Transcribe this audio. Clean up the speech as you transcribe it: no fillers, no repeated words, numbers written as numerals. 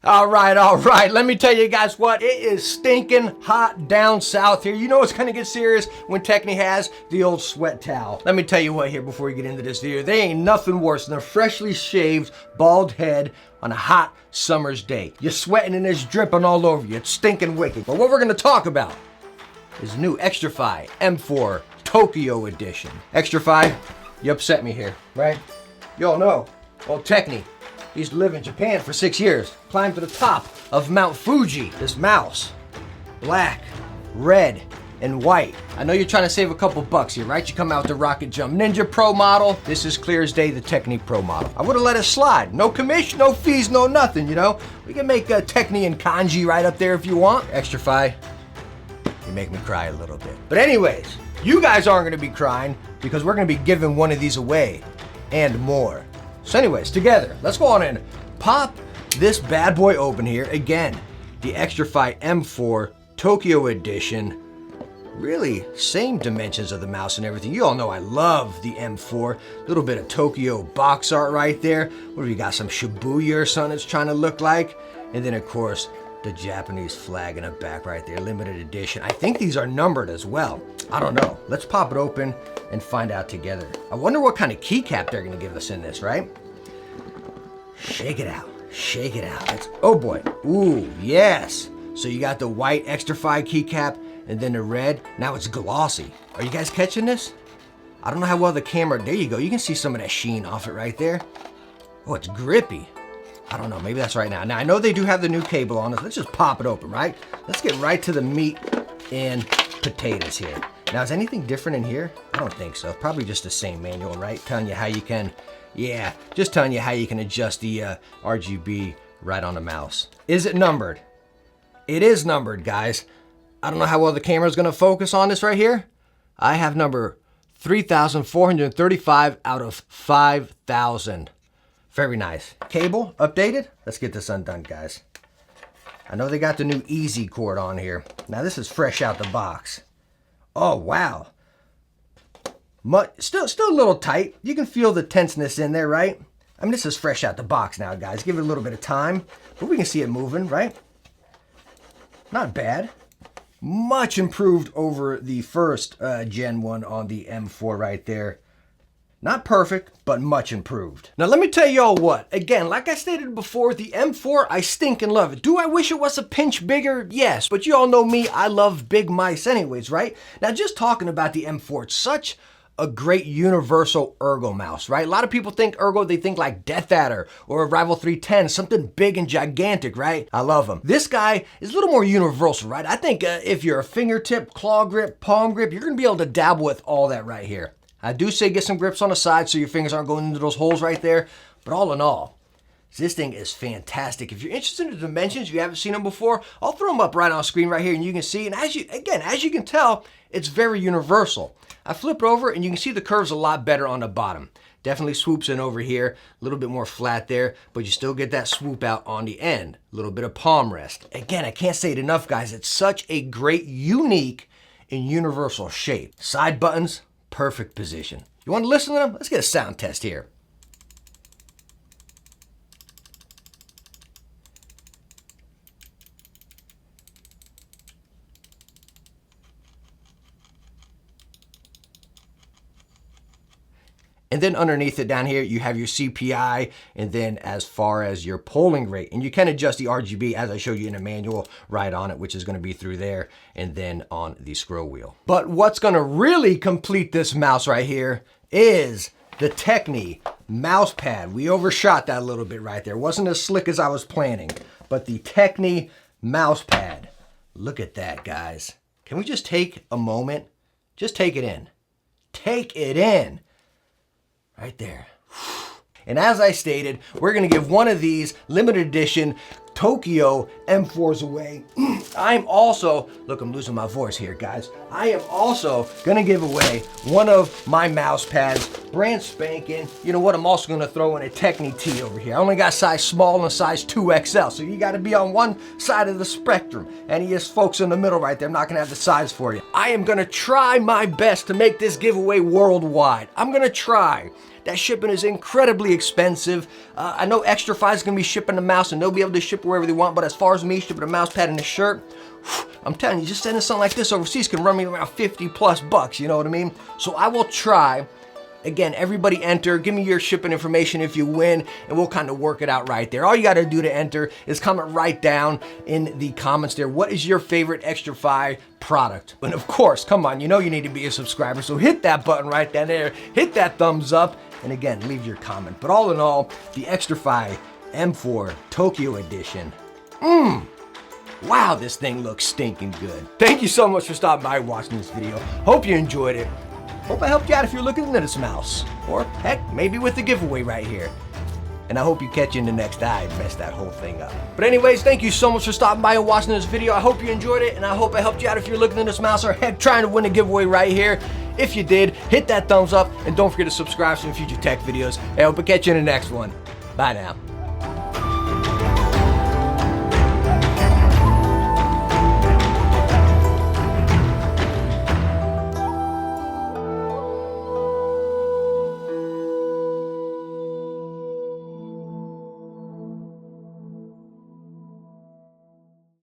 All right. Let me tell you guys what, it is stinking hot down south here. You know it's gonna get serious when Techne has the old sweat towel. Let me tell you what here before we get into this video. There ain't nothing worse than a freshly shaved bald head on a hot summer's day. You're sweating and it's dripping all over you. It's stinking wicked. But what we're gonna talk about is new Xtrfy M4 Tokyo edition. Xtrfy, you upset me here, right? You all know, old Techne. He used to live in Japan for 6 years, climbed to the top of Mount Fuji. This mouse, black, red, and white. I know you're trying to save a couple bucks here, right? You come out with the Rocket Jump Ninja Pro model. This is clear as day the Techne Pro model. I would have let it slide. No commission, no fees, no nothing, you know? We can make a Techne and kanji right up there if you want. Xtrfy, you make me cry a little bit. But anyways, you guys aren't gonna be crying because we're gonna be giving one of these away and more. So anyways, together, let's go on and pop this bad boy open here. Again, the Xtrfy M4 Tokyo edition. Really, same dimensions of the mouse and everything. You all know I love the M4. Little bit of Tokyo box art right there. What have you got, some Shibuya or something it's trying to look like? And then of course, the Japanese flag in the back right there, limited edition. I think these are numbered as well. I don't know. Let's pop it open and find out together. I wonder what kind of keycap they're gonna give us in this, right? Shake it out, shake it out. Oh boy, ooh, yes. So you got the white Xtrfy keycap and then the red. Now it's glossy. Are you guys catching this? I don't know how well the camera, there you go. You can see some of that sheen off it right there. Oh, it's grippy. I don't know, maybe that's right now. Now I know they do have the new cable on it. Let's just pop it open, right? Let's get right to the meat and potatoes here. Now is anything different in here? I don't think so. Probably just the same manual, right? Telling you how you can, yeah, just telling you how you can adjust the RGB right on the mouse. Is it numbered? It is numbered, guys. I don't know how well the camera's gonna focus on this right here. I have number 3,435 out of 5,000. Very nice. Cable updated. Let's get this undone, guys. I know they got the new easy cord on here. Now this is fresh out the box. Oh, wow. Still a little tight. You can feel the tenseness in there, right? I mean, this is fresh out the box now, guys. Give it a little bit of time, but we can see it moving, right? Not bad. Much improved over the first Gen 1 on the M4 right there. Not perfect, but much improved. Now let me tell y'all what, again, like I stated before, the M4, I stinking love it. Do I wish it was a pinch bigger? Yes, but you all know me, I love big mice anyways, right? Now just talking about the M4, it's such a great universal ergo mouse, right? A lot of people think ergo, they think like Death Adder or a Rival 310, something big and gigantic, right? I love them. This guy is a little more universal, right? I think if you're a fingertip, claw grip, palm grip, you're gonna be able to dabble with all that right here. I do say get some grips on the side so your fingers aren't going into those holes right there, but all in all, this thing is fantastic. If you're interested in the dimensions, if you haven't seen them before, I'll throw them up right on screen right here and you can see, and as you can tell, it's very universal. I flip it over and you can see the curves a lot better on the bottom. Definitely swoops in over here, a little bit more flat there, but you still get that swoop out on the end. A little bit of palm rest. Again, I can't say it enough, guys. It's such a great, unique, and universal shape. Side buttons, perfect position. You want to listen to them? Let's get a sound test here. And then underneath it down here, you have your CPI, and then as far as your polling rate. And you can adjust the RGB as I showed you in a manual right on it, which is gonna be through there, and then on the scroll wheel. But what's gonna really complete this mouse right here is the Techne mouse pad. We overshot that a little bit right there. Wasn't as slick as I was planning, but the Techne mouse pad. Look at that, guys. Can we just take a moment? Just take it in. Take it in. Right there. And as I stated, we're gonna give one of these limited edition Tokyo M4s away. I'm also, look, I'm losing my voice here, guys. I am also gonna give away one of my mouse pads, brand spanking. You know what, I'm also gonna throw in a Techne T over here. I only got size small and size 2XL, so you gotta be on one side of the spectrum. And you folks in the middle right there, I'm not gonna have the size for you. I am gonna try my best to make this giveaway worldwide. I'm gonna try. that shipping is incredibly expensive. I know Xtrfy is going to be shipping the mouse and they'll be able to ship wherever they want, but as far as me shipping a mouse pad and a shirt, I'm telling you, just sending something like this overseas can run me around 50 plus bucks, you know what I mean? So I will try. Again, everybody enter, give me your shipping information if you win, and we'll kind of work it out right there. All you gotta do to enter is comment right down in the comments there, what is your favorite Xtrfy product? And of course, come on, you know you need to be a subscriber, so hit that button right down there, hit that thumbs up, and again, leave your comment. But all in all, the Xtrfy M4 Tokyo edition. Wow, this thing looks stinking good. Thank you so much for stopping by and watching this video. Hope you enjoyed it. Hope I helped you out if you're looking into this mouse. Or heck, maybe with the giveaway right here. And I hope you catch you in the next eye and mess that whole thing up. But anyways, thank you so much for stopping by and watching this video. I hope you enjoyed it, and I hope I helped you out if you're looking into this mouse or heck, trying to win a giveaway right here. If you did, hit that thumbs up, and don't forget to subscribe for some future tech videos. I hope I catch you in the next one. Bye now.